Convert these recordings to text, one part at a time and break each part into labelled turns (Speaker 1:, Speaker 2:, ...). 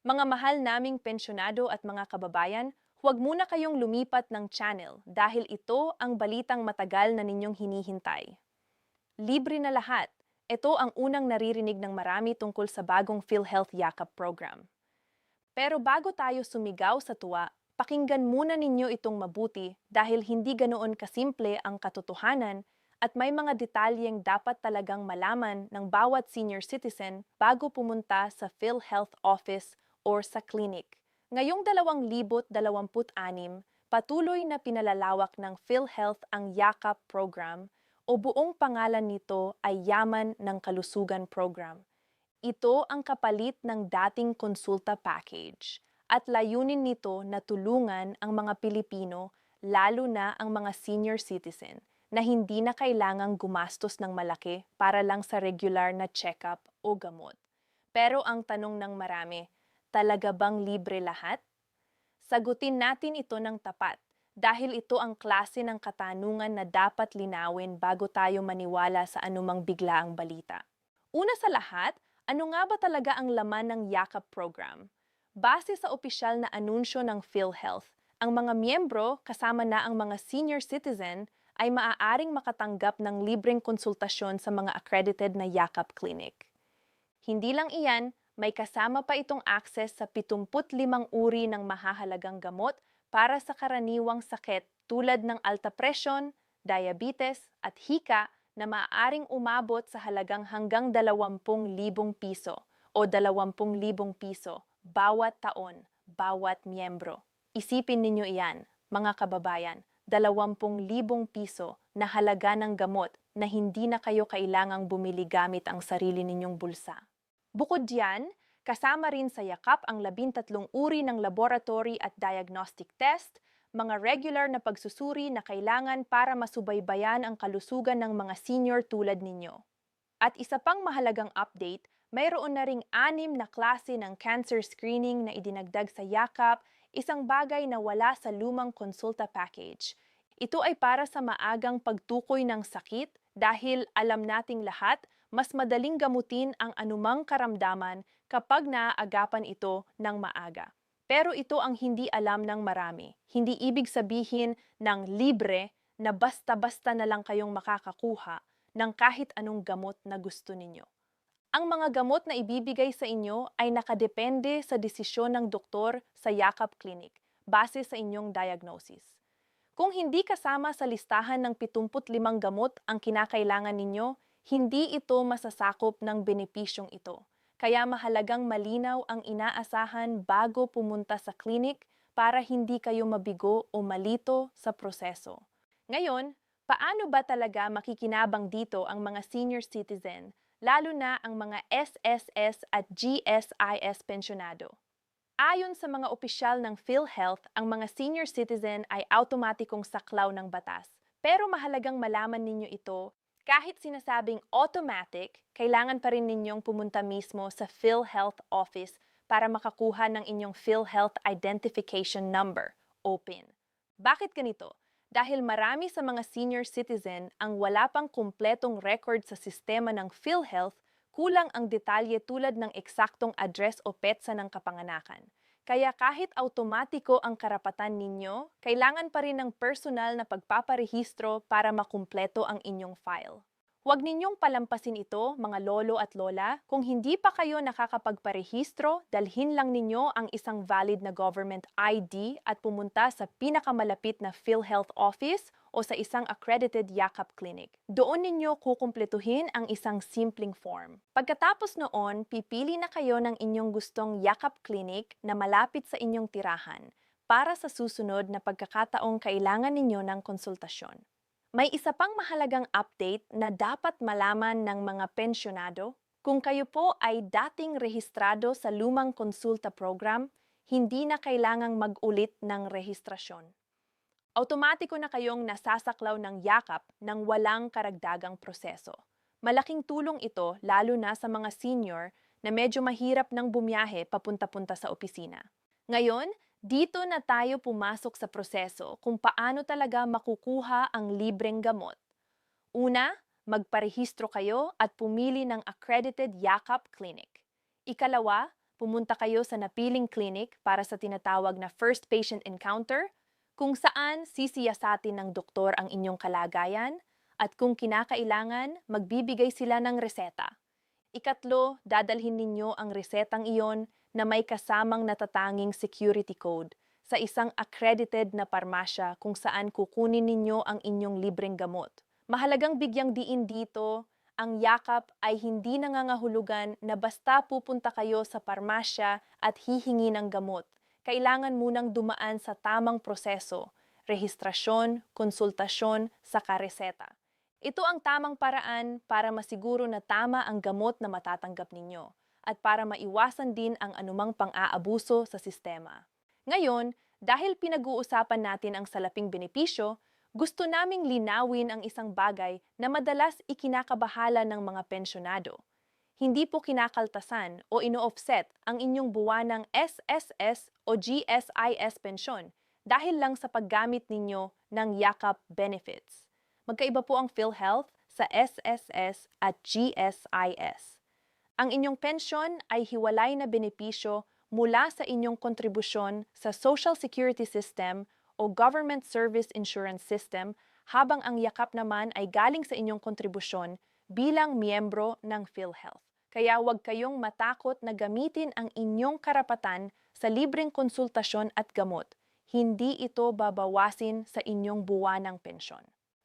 Speaker 1: Mga mahal naming pensyonado at mga kababayan, huwag muna kayong lumipat ng channel dahil ito ang balitang matagal na ninyong hinihintay. Libre na lahat. Ito ang unang naririnig ng marami tungkol sa bagong PhilHealth Yakap program. Pero bago tayo sumigaw sa tuwa, pakinggan muna ninyo itong mabuti dahil hindi ganoon kasimple ang katotohanan at may mga detalyeng dapat talagang malaman ng bawat senior citizen bago pumunta sa PhilHealth office or sa clinic. Ngayong 2026, patuloy na pinalalawak ng PhilHealth ang Yakap program o buong pangalan nito ay Yaman ng Kalusugan Program. Ito ang kapalit ng dating konsulta package at layunin nito na tulungan ang mga Pilipino, lalo na ang mga senior citizen, na hindi na kailangang gumastos ng malaki para lang sa regular na check-up o gamot. Pero ang tanong ng marami, talaga bang libre lahat? Sagutin natin ito ng tapat dahil ito ang klase ng katanungan na dapat linawin bago tayo maniwala sa anumang biglaang balita. Una sa lahat, ano nga ba talaga ang laman ng Yakap program? Base sa opisyal na anunsyo ng PhilHealth, ang mga miyembro kasama na ang mga senior citizen ay maaaring makatanggap ng libreng konsultasyon sa mga accredited na Yakap clinic. Hindi lang iyan, may kasama pa itong access sa 75 uri ng mahahalagang gamot para sa karaniwang sakit tulad ng alta presyon, diabetes at hika na maaaring umabot sa halagang hanggang 20,000 piso o 20,000 piso bawat taon, bawat miyembro. Isipin ninyo iyan, mga kababayan, 20,000 piso na halaga ng gamot na hindi na kayo kailangang bumili gamit ang sarili ninyong bulsa. Bukod diyan, kasama rin sa yakap ang 13 uri ng laboratory at diagnostic test, mga regular na pagsusuri na kailangan para masubaybayan ang kalusugan ng mga senior tulad ninyo. At isa pang mahalagang update, mayroon na ring 6 na klase ng cancer screening na idinagdag sa yakap, isang bagay na wala sa lumang konsulta package. Ito ay para sa maagang pagtukoy ng sakit dahil alam nating lahat, mas madaling gamutin ang anumang karamdaman kapag naaagapan ito ng maaga. Pero ito ang hindi alam ng marami. Hindi ibig sabihin ng libre na basta-basta na lang kayong makakakuha ng kahit anong gamot na gusto ninyo. Ang mga gamot na ibibigay sa inyo ay nakadepende sa desisyon ng doktor sa Yakap Clinic base sa inyong diagnosis. Kung hindi kasama sa listahan ng 75 gamot ang kinakailangan ninyo, hindi ito masasakop ng benepisyong ito. Kaya mahalagang malinaw ang inaasahan bago pumunta sa clinic para hindi kayo mabigo o malito sa proseso. Ngayon, paano ba talaga makikinabang dito ang mga senior citizen, lalo na ang mga SSS at GSIS pensyonado? Ayon sa mga opisyal ng PhilHealth, ang mga senior citizen ay automatikong saklaw ng batas. Pero mahalagang malaman ninyo ito, kahit sinasabing automatic, kailangan pa rin ninyong pumunta mismo sa PhilHealth office para makakuha ng inyong PhilHealth Identification Number o PIN. Bakit ganito? Dahil marami sa mga senior citizen ang wala pang kumpletong record sa sistema ng PhilHealth, kulang ang detalye tulad ng eksaktong address o petsa ng kapanganakan. Kaya kahit automatiko ang karapatan ninyo, kailangan pa rin ng personal na pagpaparehistro para makumpleto ang inyong file. Huwag ninyong palampasin ito, mga lolo at lola. Kung hindi pa kayo nakakapagparehistro, dalhin lang ninyo ang isang valid na government ID at pumunta sa pinakamalapit na PhilHealth office o sa isang accredited Yakap clinic. Doon ninyo kukumpletuhin ang isang simpleng form. Pagkatapos noon, pipili na kayo ng inyong gustong Yakap clinic na malapit sa inyong tirahan para sa susunod na pagkakataong kailangan ninyo ng konsultasyon. May isa pang mahalagang update na dapat malaman ng mga pensyonado. Kung kayo po ay dating rehistrado sa lumang konsulta program, hindi na kailangang mag-ulit ng rehistrasyon. Automatiko na kayong nasasaklaw ng yakap ng walang karagdagang proseso. Malaking tulong ito lalo na sa mga senior na medyo mahirap ng bumiyahe papunta-punta sa opisina. Ngayon, dito na tayo pumasok sa proseso kung paano talaga makukuha ang libreng gamot. Una, magparehistro kayo at pumili ng accredited Yakap Clinic. Ikalawa, Pumunta kayo sa napiling clinic para sa tinatawag na first patient encounter, kung saan sisiyasatin ng doktor ang inyong kalagayan at kung kinakailangan, magbibigay sila ng reseta. Ikatlo, dadalhin ninyo ang resetang iyon na may kasamang natatanging security code sa isang accredited na parmasya kung saan kukunin ninyo ang inyong libreng gamot. Mahalagang bigyang diin dito, ang yakap ay hindi nangangahulugan na basta pupunta kayo sa parmasya at hihingi ng gamot. Kailangan munang dumaan sa tamang proseso, rehistrasyon, konsultasyon, saka reseta. Ito ang tamang paraan para masiguro na tama ang gamot na matatanggap ninyo at para maiwasan din ang anumang pang-aabuso sa sistema. Ngayon, dahil pinag-uusapan natin ang salaping benepisyo, gusto naming linawin ang isang bagay na madalas ikinakabahala ng mga pensyonado. Hindi po kinakaltasan o ino-offset ang inyong buwanang SSS o GSIS pensyon dahil lang sa paggamit ninyo ng yakap benefits. Magkaiba po ang PhilHealth sa SSS at GSIS. Ang inyong pensyon ay hiwalay na benepisyo mula sa inyong kontribusyon sa Social Security System o Government Service Insurance System habang ang yakap naman ay galing sa inyong kontribusyon bilang miyembro ng PhilHealth. Kaya huwag kayong matakot na gamitin ang inyong karapatan sa libreng konsultasyon at gamot. Hindi ito babawasin sa inyong buwanang pensyon.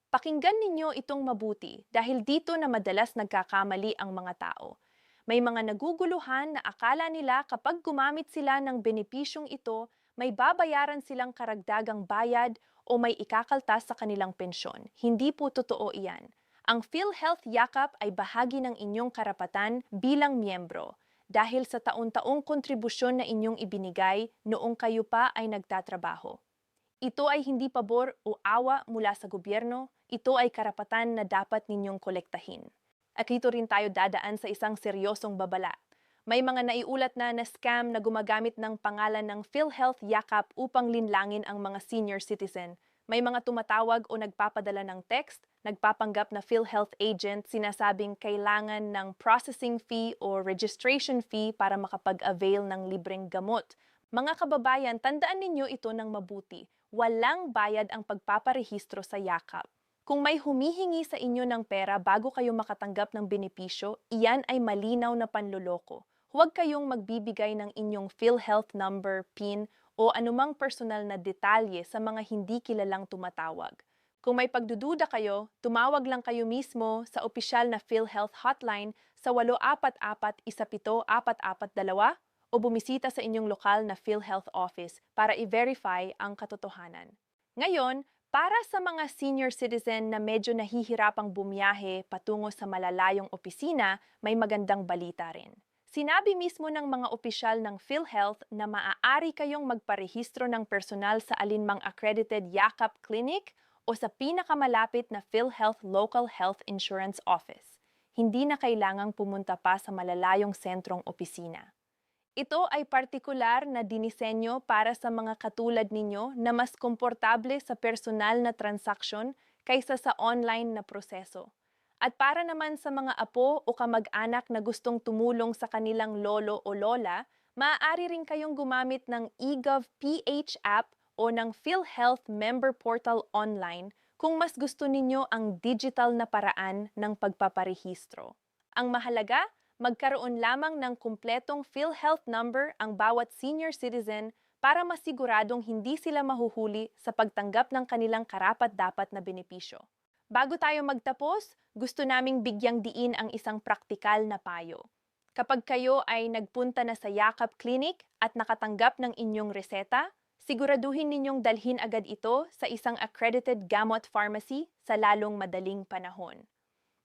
Speaker 1: Pakinggan ninyo itong mabuti dahil dito na madalas nagkakamali ang mga tao. May mga naguguluhan na akala nila kapag gumamit sila ng benepisyong ito, may babayaran silang karagdagang bayad o may ikakaltas sa kanilang pensyon. Hindi po totoo iyan. Ang PhilHealth Yakap ay bahagi ng inyong karapatan bilang miyembro dahil sa taon-taong kontribusyon na inyong ibinigay noong kayo pa ay nagtatrabaho. Ito ay hindi pabor o awa mula sa gobyerno, ito ay karapatan na dapat ninyong kolektahin. At dito rin tayo dadaan sa isang seryosong babala. May mga naiulat na scam na gumagamit ng pangalan ng PhilHealth Yakap upang linlangin ang mga senior citizen. May mga tumatawag o nagpapadala ng text, nagpapanggap na PhilHealth agent, sinasabing kailangan ng processing fee o registration fee para makapag-avail ng libreng gamot. Mga kababayan, tandaan ninyo ito ng mabuti. Walang bayad ang pagpaparehistro sa Yakap. Kung may humihingi sa inyo ng pera bago kayo makatanggap ng benepisyo, iyan ay malinaw na panloloko. Huwag kayong magbibigay ng inyong PhilHealth number, PIN, o anumang personal na detalye sa mga hindi kilalang tumatawag. Kung may pagdududa kayo, tumawag lang kayo mismo sa opisyal na PhilHealth hotline sa 844-1744-2 o bumisita sa inyong lokal na PhilHealth office para i-verify ang katotohanan. Ngayon, para sa mga senior citizen na medyo nahihirapang bumiyahe patungo sa malalayong opisina, may magandang balita rin. Sinabi mismo ng mga opisyal ng PhilHealth na maaari kayong magparehistro ng personal sa alinmang accredited Yakap Clinic o sa pinakamalapit na PhilHealth Local Health Insurance Office. Hindi na kailangang pumunta pa sa malalayong sentrong opisina. Ito ay partikular na dinisenyo para sa mga katulad ninyo na mas komportable sa personal na transaksyon kaysa sa online na proseso. At para naman sa mga apo o kamag-anak na gustong tumulong sa kanilang lolo o lola, maaari rin kayong gumamit ng eGov.ph app o ng PhilHealth Member Portal online kung mas gusto ninyo ang digital na paraan ng pagpaparehistro. Ang mahalaga, magkaroon lamang ng kumpletong PhilHealth number ang bawat senior citizen para masiguradong hindi sila mahuhuli sa pagtanggap ng kanilang karapat-dapat na benepisyo. Bago tayo magtapos, gusto naming bigyang diin ang isang praktikal na payo. Kapag kayo ay nagpunta na sa Yakap Clinic at nakatanggap ng inyong reseta, siguraduhin ninyong dalhin agad ito sa isang accredited gamot pharmacy sa lalong madaling panahon.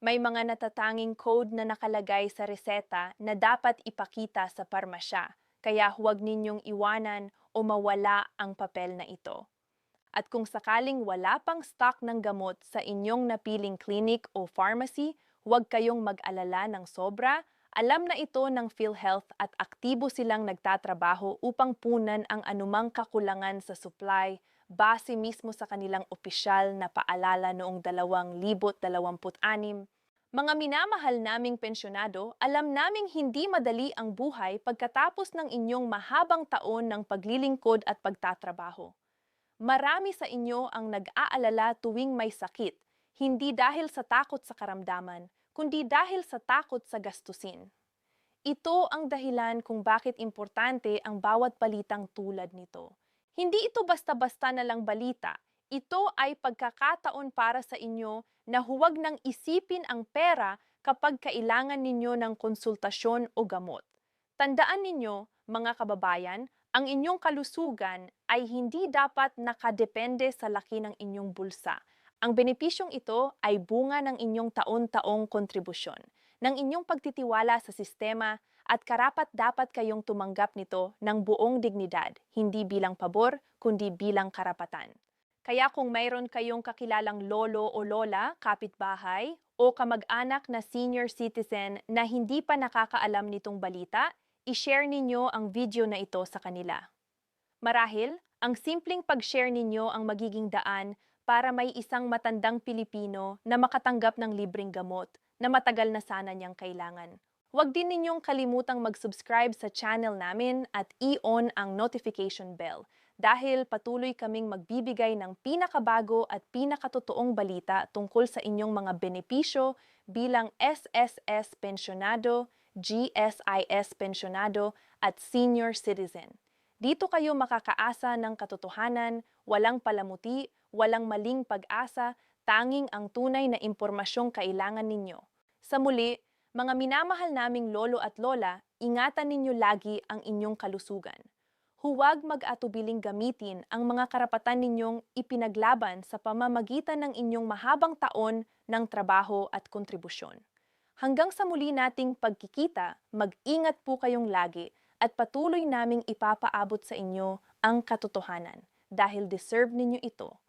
Speaker 1: May mga natatanging code na nakalagay sa reseta na dapat ipakita sa parmasya, kaya huwag ninyong iwanan o mawala ang papel na ito. At kung sakaling wala pang stock ng gamot sa inyong napiling clinic o pharmacy, huwag kayong mag-alala ng sobra. Alam na ito ng PhilHealth at aktibo silang nagtatrabaho upang punan ang anumang kakulangan sa supply base mismo sa kanilang opisyal na paalala noong 2026. Mga minamahal naming pensyonado, alam naming hindi madali ang buhay pagkatapos ng inyong mahabang taon ng paglilingkod at pagtatrabaho. Marami sa inyo ang nag-aalala tuwing may sakit, hindi dahil sa takot sa karamdaman, kundi dahil sa takot sa gastusin. Ito ang dahilan kung bakit importante ang bawat balitang tulad nito. Hindi ito basta-basta na lang balita. Ito ay pagkakataon para sa inyo na huwag nang isipin ang pera kapag kailangan ninyo ng konsultasyon o gamot. Tandaan ninyo, mga kababayan, ang inyong kalusugan ay hindi dapat nakadepende sa laki ng inyong bulsa. Ang benepisyong ito ay bunga ng inyong taon-taong kontribusyon, ng inyong pagtitiwala sa sistema at karapat-dapat kayong tumanggap nito ng buong dignidad, hindi bilang pabor, kundi bilang karapatan. Kaya kung mayroon kayong kakilalang lolo o lola, kapitbahay, o kamag-anak na senior citizen na hindi pa nakakaalam nitong balita, i-share ninyo ang video na ito sa kanila. Marahil, ang simpleng pag-share ninyo ang magiging daan para may isang matandang Pilipino na makatanggap ng libreng gamot na matagal na sana niyang kailangan. Huwag din ninyong kalimutang mag-subscribe sa channel namin at i-on ang notification bell dahil patuloy kaming magbibigay ng pinakabago at pinakatotoong balita tungkol sa inyong mga benepisyo bilang SSS pensionado, GSIS pensionado at senior citizen. Dito kayo makakaasa ng katotohanan, walang palamuti, walang maling pag-asa, tanging ang tunay na impormasyong kailangan ninyo. Sa muli, mga minamahal naming lolo at lola, ingatan ninyo lagi ang inyong kalusugan. Huwag mag-atubiling gamitin ang mga karapatan ninyong ipinaglaban sa pamamagitan ng inyong mahabang taon ng trabaho at kontribusyon. Hanggang sa muli nating pagkikita, mag-ingat po kayong lagi at patuloy naming ipapaabot sa inyo ang katotohanan dahil deserve ninyo ito.